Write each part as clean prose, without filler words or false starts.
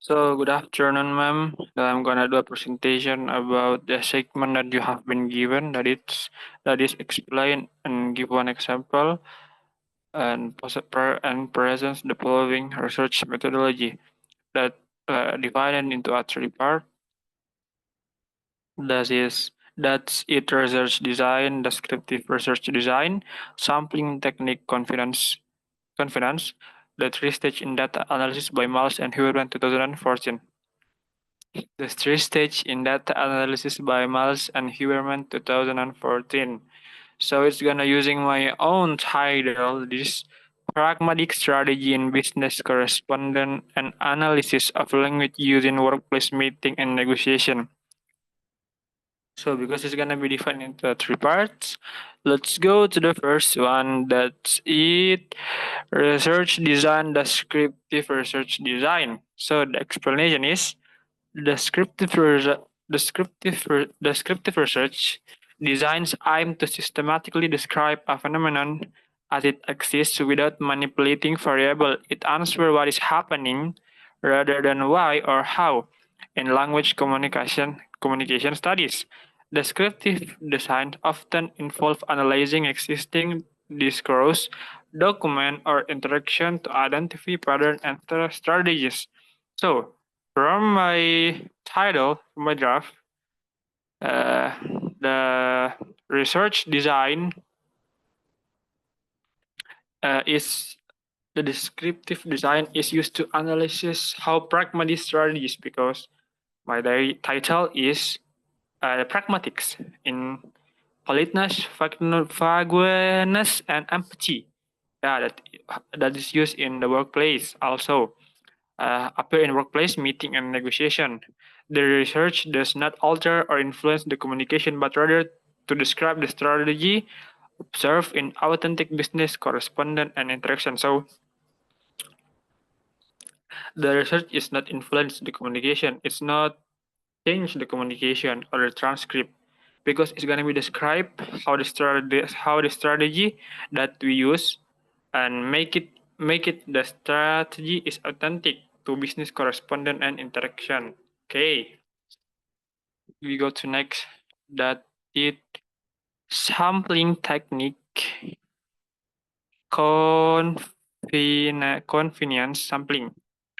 So good afternoon, ma'am. I'm gonna do a presentation about the segment that you have been given. That is explain and give one example and presents the following research methodology that divided into a three part. That's it: research design, descriptive research design, sampling technique, confidence. The three stage in data analysis by Miles and Huerman 2014. The three-stage in data analysis by Miles and Huberman 2014. So it's gonna using my own title, this pragmatic strategy in business correspondence and analysis of language used in workplace meeting and negotiation. So because it's gonna be divided into three parts, let's go to the first one. That's it. Research design, descriptive research design. So the explanation is descriptive research designs aim to systematically describe a phenomenon as it exists without manipulating variable. It answers what is happening rather than why or how. In language communication studies, descriptive design often involve analyzing existing discourse, document, or interaction to identify patterns and strategies. So, from my title, from my draft, uh, the research design is the descriptive design is used to analyze how pragmatic strategies, because my title is pragmatics in politeness, vagueness, and empathy. Yeah, that is used in the workplace also. Appear in workplace meeting and negotiation. The research does not alter or influence the communication, but rather to describe the strategy observed in authentic business correspondence and interaction. So the research is not influence the communication. It's not change the communication or the transcript, because it's gonna be describe how the strategy that we use and make it the strategy is authentic to business correspondence and interaction. Okay, we go to next. That it sampling technique, convenience sampling.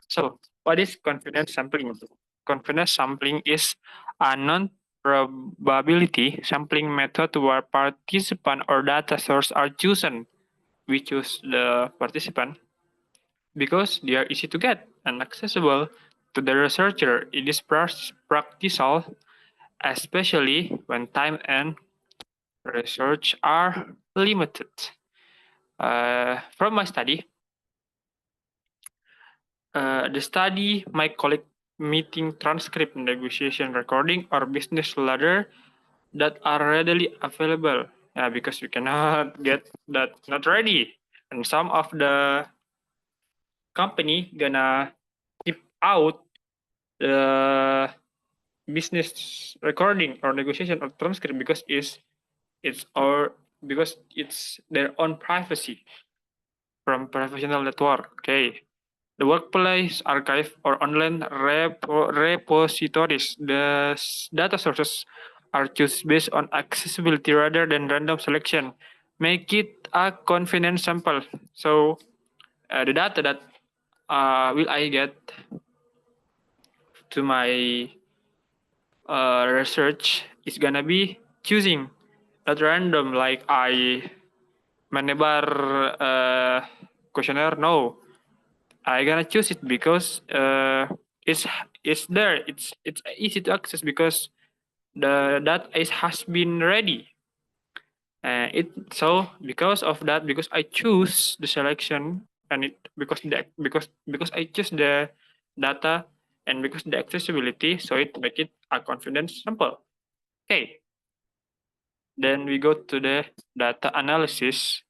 So what is confidence sampling? Confidence sampling is a non-probability sampling method where participant or data source are chosen. We choose the participant because they are easy to get and accessible to the researcher. It is practical, especially when time and research are limited. From my study, the study might collect meeting transcript, negotiation recording, or business ladder that are readily available. Yeah, because we cannot get that not ready, and some of the company gonna keep out the business recording or negotiation or transcript because it's their own privacy from professional network. Okay. The workplace archive or online repositories. The data sources are chosen based on accessibility rather than random selection. Make it a confidence sample. So the data that will I get to my research is gonna be choosing, not random like I menebar questionnaire. No, I gonna choose it because it's there. It's easy to access because the data has been ready. Because of that, because I choose the selection and it because I choose the data and because the accessibility, so it make it a confidence sample. Okay, then we go to the data analysis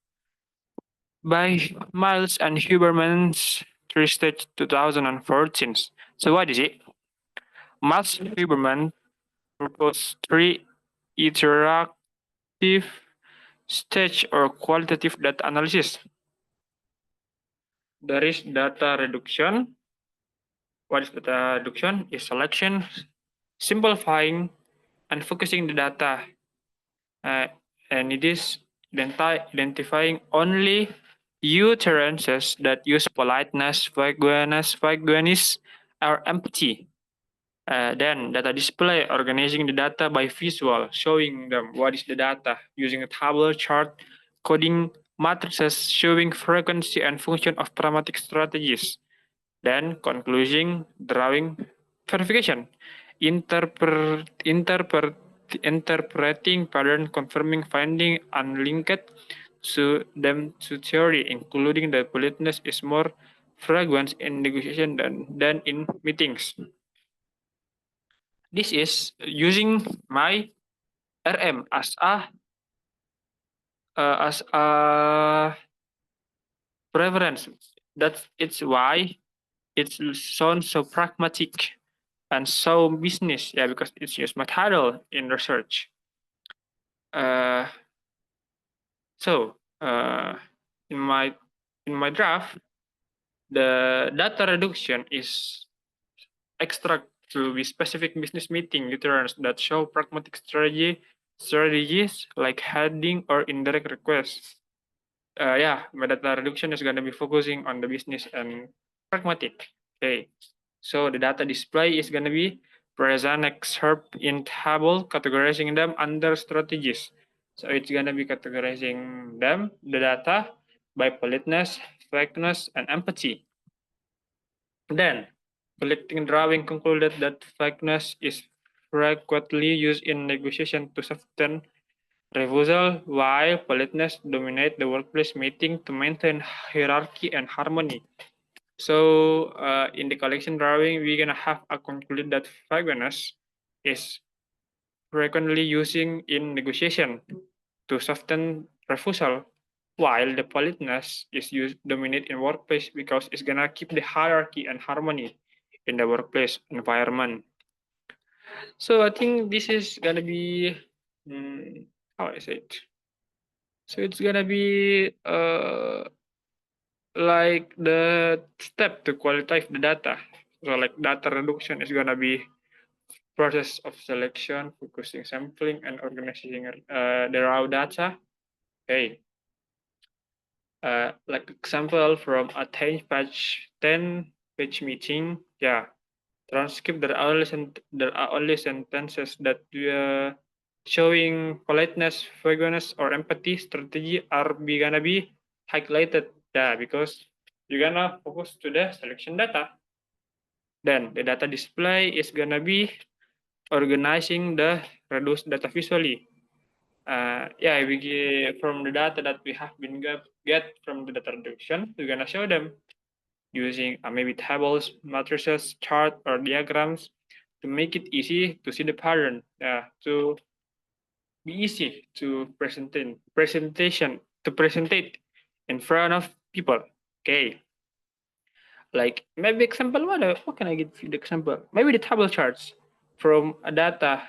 by Miles and Huberman's three-stage 2014. So what is it? Miles Huberman proposed three iterative stage or qualitative data analysis. There is data reduction, What is data reduction? Is selection, simplifying, and focusing the data. And it is identifying only utterances that use politeness, vagueness, or empathy. Then data display, organizing the data by visual, showing them what is the data, using a table chart, coding matrices, showing frequency and function of pragmatic strategies. Then concluding, drawing, verification, interpreting pattern, confirming finding, unlinked to them to theory, including that politeness is more frequent in negotiation than in meetings. This is using my RM as a preference. That's it's why it sounds so pragmatic and so business. Yeah, because it's used my title in research. Uh, so in my draft, the data reduction is extract to be specific business meeting returns that show pragmatic strategies like heading or indirect requests. Yeah, my data reduction is going to be focusing on the business and pragmatic. Okay, so the data display is going to be present excerpt in table, categorizing them under strategies. So it's going to be categorizing them, the data, by politeness, vagueness, and empathy. Then, collecting drawing concluded that vagueness is frequently used in negotiation to soften refusal, while politeness dominate the workplace meeting to maintain hierarchy and harmony. So in the collection drawing, we're gonna have a conclude that vagueness is frequently using in negotiation to soften refusal, while the politeness is used dominate in workplace because it's gonna keep the hierarchy and harmony in the workplace environment. So I think this is gonna be how I say it. So it's gonna be like the step to qualify the data. So like data reduction is gonna be process of selection, focusing sampling, and organizing the raw data. Okay. Like example from a 10 page meeting. Yeah. Transcript there are only sentences that showing politeness, vagueness, or empathy strategy are gonna be highlighted. Yeah, because you're gonna focus to the selection data. Then the data display is gonna be organizing the reduced data visually. Yeah, we get from the data that we have been get from the data reduction, we're gonna show them using maybe tables, matrices, chart, or diagrams to make it easy to see the pattern. To be easy to presentate in front of people. Okay, like maybe example what can I give you the example? Maybe the table charts from a data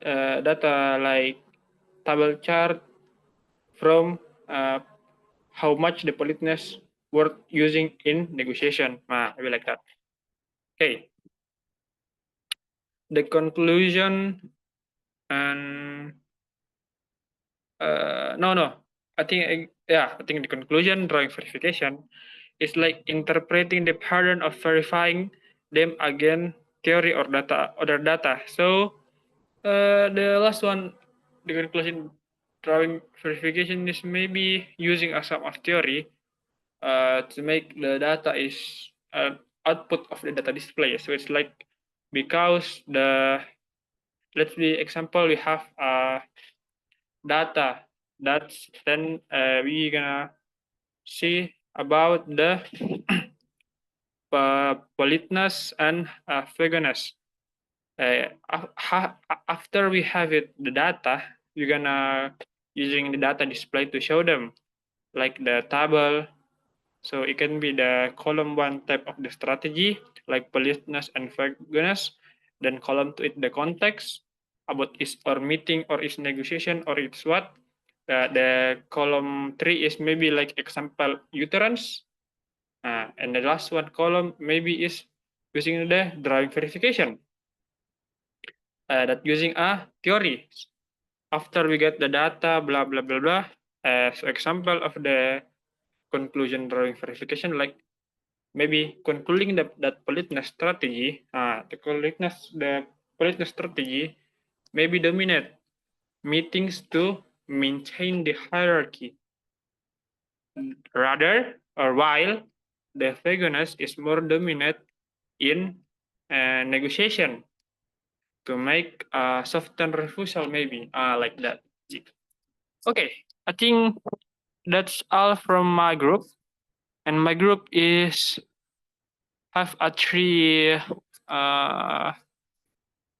like table chart from how much the politeness worth using in negotiation. Maybe like that. Okay, the conclusion and no, I think the conclusion drawing verification is like interpreting the pattern of verifying them again theory or other data. So the last one, the conclusion drawing verification is maybe using a sum of theory to make the data is output of the data display. So it's like because let's be example we have data that's then we gonna see about the politeness and vagueness. After we have the data, we're gonna using the data display to show them like the table. So it can be the column one type of the strategy like politeness and vagueness. Then column two is the context about is or meeting or is negotiation or it's what. The column three is maybe like example utterance. And the last one column maybe is using the drawing verification. That using a theory. After we get the data, blah, blah, blah, blah, as example of the conclusion drawing verification, like maybe concluding that politeness strategy, the politeness strategy maybe dominate meetings to maintain the hierarchy. Rather, or while the vagueness is more dominant in negotiation to make a soften refusal, maybe like that. Okay, I think that's all from my group, and my group is have a three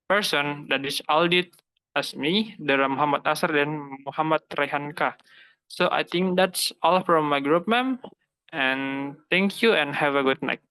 person that is audit as me, there Muhammad Asar dan Muhammad Rehanka. So I think that's all from my group, ma'am. And thank you and have a good night.